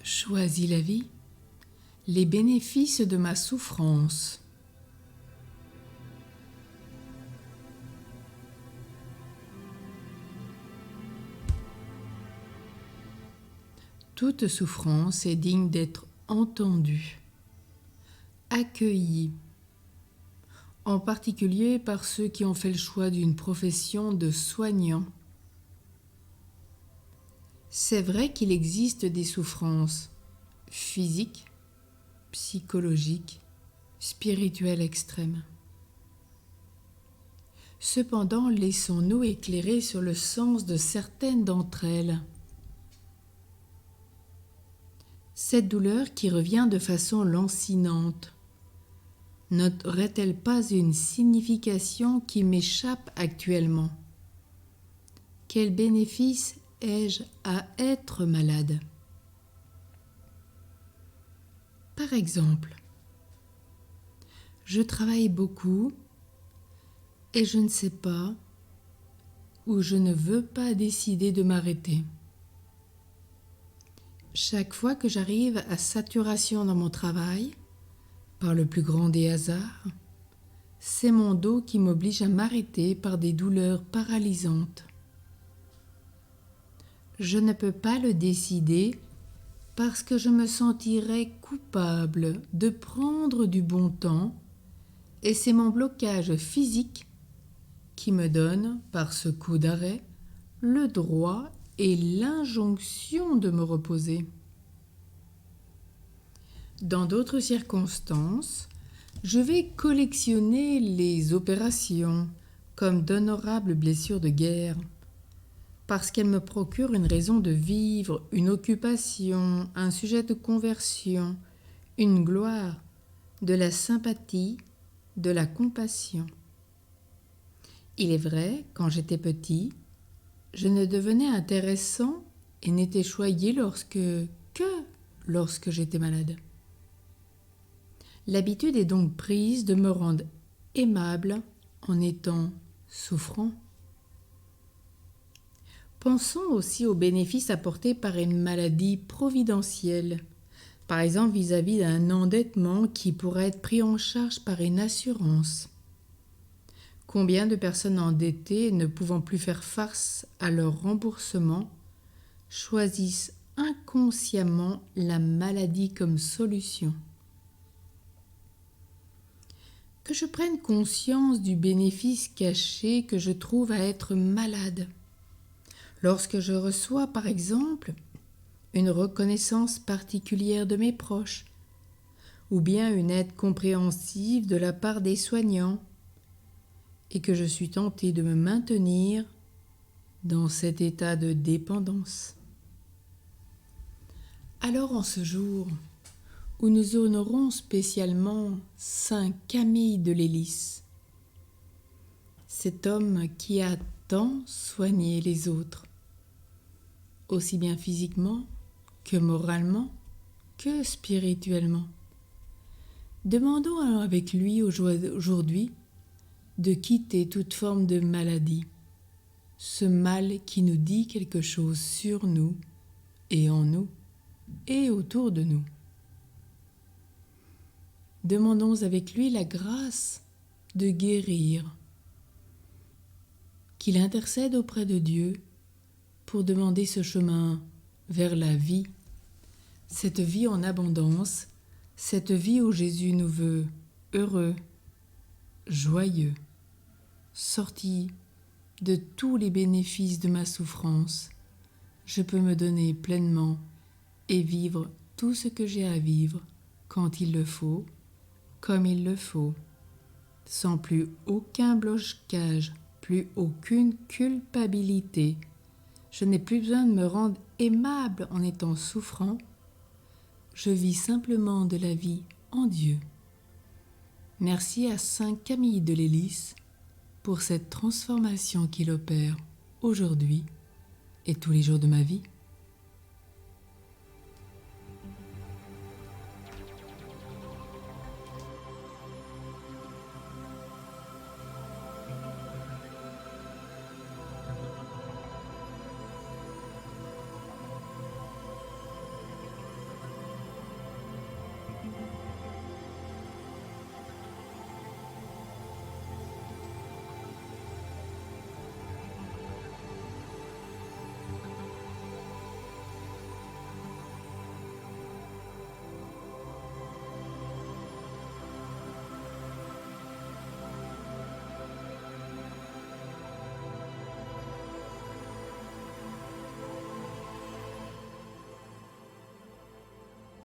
Choisis la vie, les bénéfices de ma souffrance. Toute souffrance est digne d'être entendue, accueillie, en particulier par ceux qui ont fait le choix d'une profession de soignant. C'est vrai qu'il existe des souffrances physiques, psychologiques, spirituelles extrêmes. Cependant, laissons-nous éclairer sur le sens de certaines d'entre elles. Cette douleur qui revient de façon lancinante n'aurait-elle pas une signification qui m'échappe actuellement? Quel bénéfice ai-je à être malade? Par exemple, je travaille beaucoup et je ne sais pas ou je ne veux pas décider de m'arrêter. Chaque fois que j'arrive à saturation dans mon travail, par le plus grand des hasards, c'est mon dos qui m'oblige à m'arrêter par des douleurs paralysantes. Je ne peux pas le décider parce que je me sentirais coupable de prendre du bon temps et c'est mon blocage physique qui me donne, par ce coup d'arrêt, le droit et l'injonction de me reposer. Dans d'autres circonstances, je vais collectionner les opérations comme d'honorables blessures de guerre, parce qu'elles me procurent une raison de vivre, une occupation, un sujet de conversion, une gloire, de la sympathie, de la compassion. Il est vrai, quand j'étais petit, je ne devenais intéressant et n'étais choyé lorsque j'étais malade. L'habitude est donc prise de me rendre aimable en étant souffrant. Pensons aussi aux bénéfices apportés par une maladie providentielle, par exemple vis-à-vis d'un endettement qui pourrait être pris en charge par une assurance. Combien de personnes endettées, ne pouvant plus faire face à leur remboursement, choisissent inconsciemment la maladie comme solution? Que je prenne conscience du bénéfice caché que je trouve à être malade. Lorsque je reçois, par exemple, une reconnaissance particulière de mes proches, ou bien une aide compréhensive de la part des soignants, et que je suis tentée de me maintenir dans cet état de dépendance. Alors en ce jour où nous honorons spécialement Saint Camille de Lélis, cet homme qui a tant soigné les autres, aussi bien physiquement que moralement que spirituellement. Demandons alors avec lui aujourd'hui de quitter toute forme de maladie, ce mal qui nous dit quelque chose sur nous et en nous et autour de nous. Demandons avec lui la grâce de guérir, qu'il intercède auprès de Dieu pour demander ce chemin vers la vie, cette vie en abondance, cette vie où Jésus nous veut heureux, joyeux, sortis de tous les bénéfices de ma souffrance. Je peux me donner pleinement et vivre tout ce que j'ai à vivre quand il le faut, comme il le faut, sans plus aucun blocage, plus aucune culpabilité. Je n'ai plus besoin de me rendre aimable en étant souffrant. Je vis simplement de la vie en Dieu. Merci à Saint Camille de Lélis pour cette transformation qu'il opère aujourd'hui et tous les jours de ma vie.